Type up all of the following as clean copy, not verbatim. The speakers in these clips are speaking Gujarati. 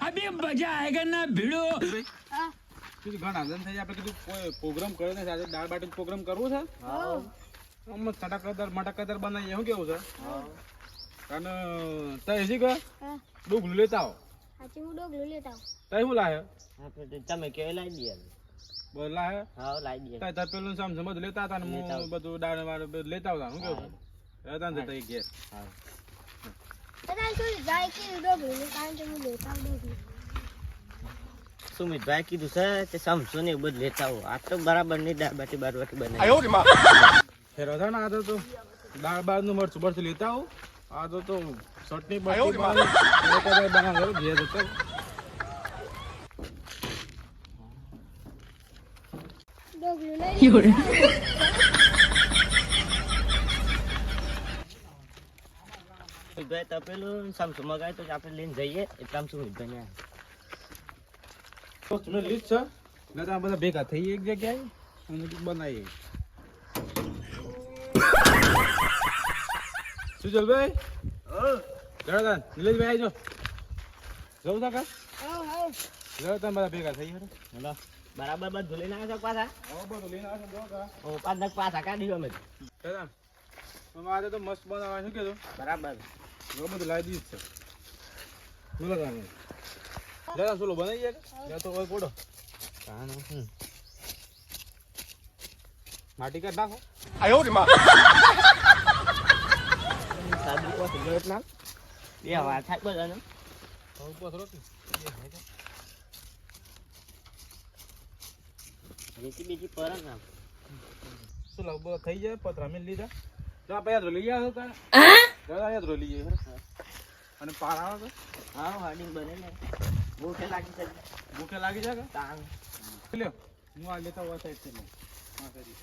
अभी मजा आएगा ना भिड़ो કીધું ઘણા આનંદ થઈ આપણે કીધું કોઈ પ્રોગ્રામ કર્યો ને આજે દાળ બાટી પ્રોગ્રામ કરવો છે આમ મટકદાર બનાવીએ શું કેવું છે અને તય હજી કે ડોગલું લેતા આવો સાચી હું ડોગલું લેતા આવું તય શું લાવ્યો તમે કેવું લાવી દઈએ બોલ લાવ્યો હા લાવી દઈએ તય પેલું સામ બધું લેતા હતા ને હું બધું દાળ વાળ લેતા આવતા શું કેવું હતા ને તઈ ઘેર તારે શું જાય કે ડોગલું લે કારણ કે હું લેતા આવું ડોગલું સુમિતભાઈ કીધું છે તે સમજો ને બધું લેતા આવો આ તો બરાબર ની દાળ બાટી બનાવી ફેરો છે ને આ તો દાળ બાર નું મરચું બરચું લેતા આવું આ તો ચટણી બટણી બનાવે ઘેર જતો ડોગલું લઈ સુમિતભાઈ તો પેલું સમસુ મગાય તો આપણે લઈને જઈએ એટલામાં સુમિતભાઈ તમે લીધ છે ને તો બધા ભેગા થઈ એક જગ્યાએ અને બનાવીએ સુજલભાઈ ગણદાન નિલેશભાઈ આવજો જવું છે કા જાવ તમે બધા ભેગા થઈ હેલો બરાબર બધું લઈને આવ્યા છો પાછા બધું લઈને આવજો જો કા ઓ પાંચ પાછા કાઢી અમે દાદા આજે તો મસ્ત બનાવવા શું કીધું બરાબર જો બધું લાવી દીધું છે બોલો તમે દાદા ચલો બનાવી જાય તો કોઈ પોડો માટી કાઢ નાખો સાદું પાસે ગળત ના બે વાર થાય બધાને બીજી પર ના શું લાવ થઈ જાય પતરા મેં લીધા તો આપણે યાદ લઈ આવ્યો કા દાદા યાદ લઈ જઈએ અને પાર આવે તો હા હાર્ડિંગ બને ને ભૂખે લાગી જાય તાણ લ્યો હું આ લેતા હોય સાઈડ થી હા કરી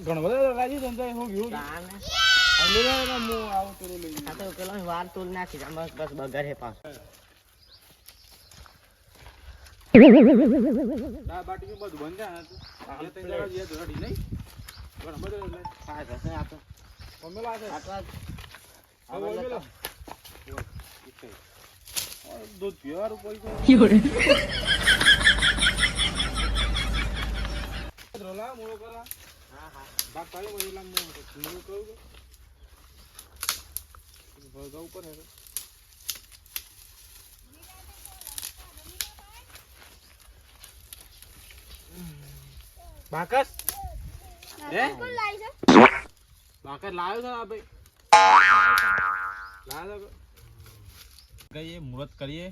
ઘણો બધા લાગી જાય હું ગયું તાણ હું આવું પેલું લઈ આ તો પેલો વાર તોલ નાખી આમ બસ બગર હે પાસ દાળ બાટી બધું બંધ જાય ને તો રેડી નહીં ઘણો બધો આ જશે આ તો ઓમેલા છે દૂધ પીવાનું કોઈ રોલા મોળો કરા હા બાપ પાડે મોળો મોળો કરું ભરગા ઉપર હે બાકસ કોણ લાવી છે બાકસ લાવ્યો છે આ ભાઈ લાવ્યો ગઈએ મુહૂર્ત કરીએ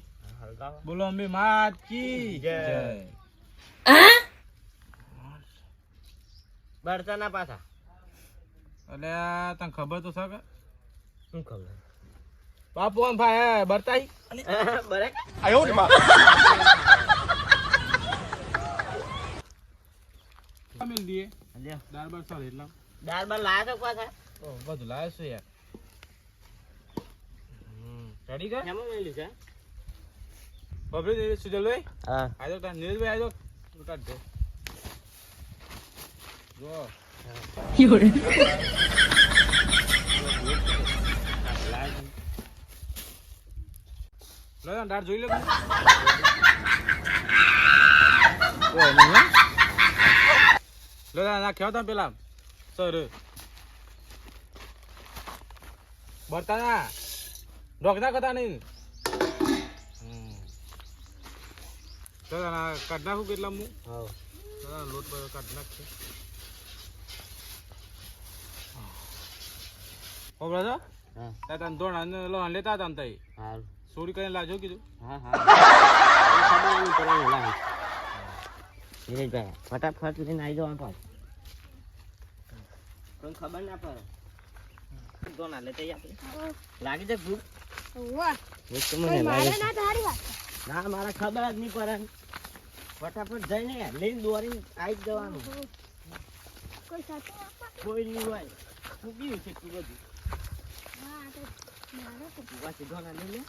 બોલો અંબે માત કી જય બળતા ના પાછા એટલે તને ખબર તો છે કે શું ખબર બાપુ આમ ભાઈ બરતાઈ બરે આયો રે માં મેલ દીએ દાળ બાર સાલ એટલા દાળ બાર લાયા તો પાછા ઓ બધું લાવ્યો છે યાર રેડી કર એમાં મેલી છે બબરે સુજલભાઈ હા આજો તા નીરજભાઈ આજો ઉતાર દે જો લો દાળ જોઈ લે ઓ નહીં લો ના ખેવા તા પેલા સર બરતા ડોકના કતા નહીં દાદા કાઢ નાખું કેટલા હું દાદા લોટ કાઢ નાખશે ઓ બ્રધર હા તને દોણા લો લેતા હતા તઈ હા ચોરી કરીને લાજો કીધું હા નીરજભાઈ ફટાફટ લઈને આવી જવાનું પાછું કોઈ ખબર ના પડે દોના લેતા આપણે લાગી જાય ભૂખ વાહ ભૂખ તો કોઈ મને મારે લાગે ના તારી વાત ના મારા ખબર જ નહીં પડે ફટાફટ જઈને લઈને દોરીને આવી જ જવાનું કોઈ સાચું આપા કોઈ નહીં હોય હું બીજું છે તું બધું હા તો મારો તો પાછી દોના લઈ લે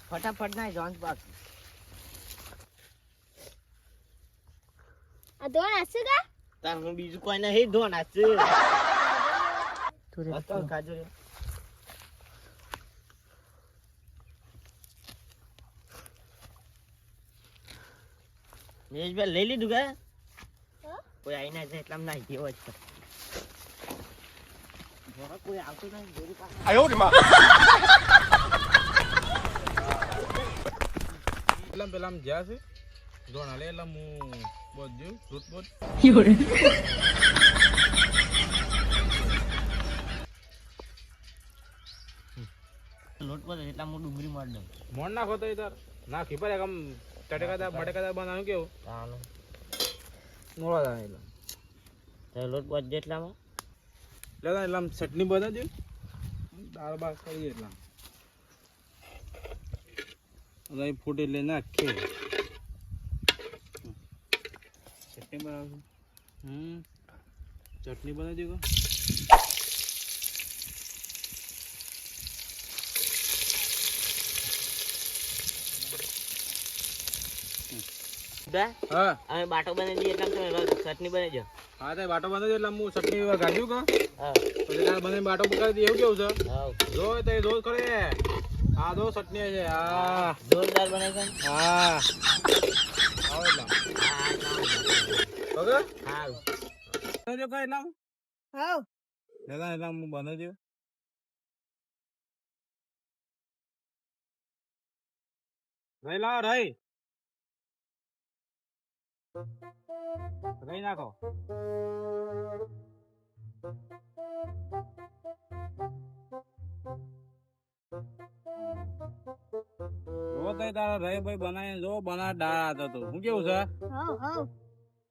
ફટાફટ ના જવાનું પાછું આ ધોન હશે કા તાર હું બીજું કોઈ નહીં ધો નાચે તો ખાજો રે મેશભાઈ લઈ લીધું કે કોઈ આઈ ના જાય એટલામાં નાઈ ગયો જ કોઈ આવતું નહીં જોડી પાસે પેલા જ્યાં છે ધોણ હાલે એટલે હું બધું દૂધ બોધ લોટ પર એટલા હું ડુંગળી મારી દઉં મોણ નાખો તો તાર નાખી પર આમ ટટેકાદા બટેકાદા બનાવ્યું કેવું ચાલો મોળા થાય એટલે તો લોટ પર જેટલામાં લેતા એટલે આમ ચટણી બનાવજો દાળ બાળ કરીએ એટલે અહીં ફૂટ એટલે નાખીએ ચટણી બનાવશું ચટણી બનાવજો કો હા અમે બાટો બનાવી દઈએ એટલે તમે ચટણી બનાવી દો હા તો બાટો બનાવજો એટલે હું ચટણી ગાજ્યું કો હા પછી તારે બનાવી બાટો પકાવી દઈએ એવું કેવું છે હા જો તો એ રોજ કરે આ દો ચટણી છે હા જોરદાર બનાવી છે હા આવો એટલે ઓકે હા બનાવજો કઈ એટલે હા લેતા એટલે હું બનાવજો રહી લાવો રહી રહી નાખો જો તઈ તારા રહી ભાઈ બનાવીને જો બના દાળ આતો તો શું કેવું છે હા હા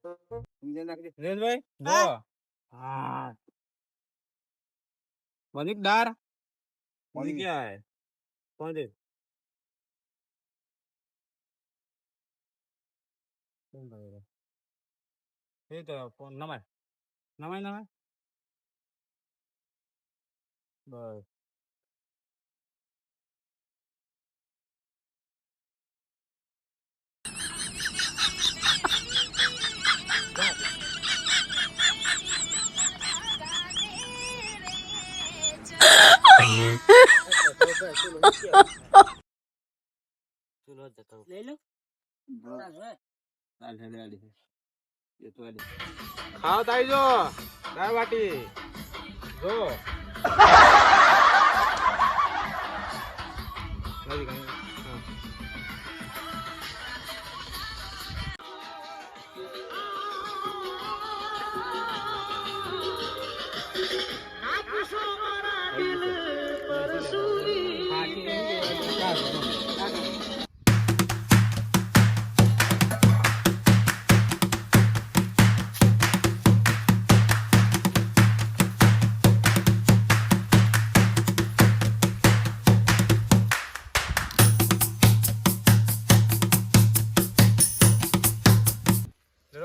રેનભાઈ જો હા બની દાળ બની ક્યાં હે કોણ દે એ તો ફોન નમાય બસ ચલો જતો લઈ લો ખાવ તાઈ જો દાળ બાટી જો નથી ખાઈ હા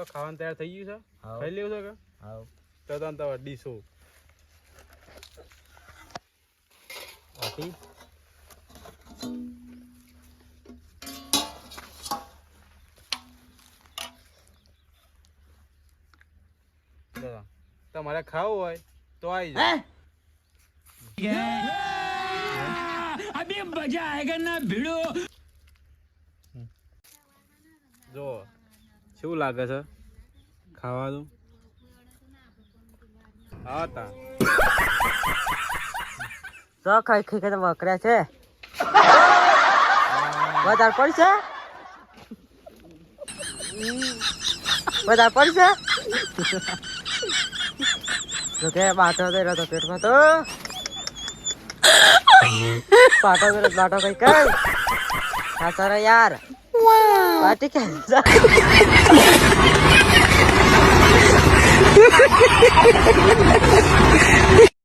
ખાવાનું તૈયાર થઈ ગયું છે ખાઈ લેવું છે કે હા તો તને તો ડીશો બાકી તમારે ખાવું હોય તો આવી જાય अभी मजा आएगा ना भिड़ो જો શું લાગે છે ખાવાનું હા તા તો ખાઈ ખાઈ કે વકરા છે વધારે પડશે જો કે બાટો દે તો પેટમાં તો બાટો કઈ કઈ ખાતર યાર પાટી કે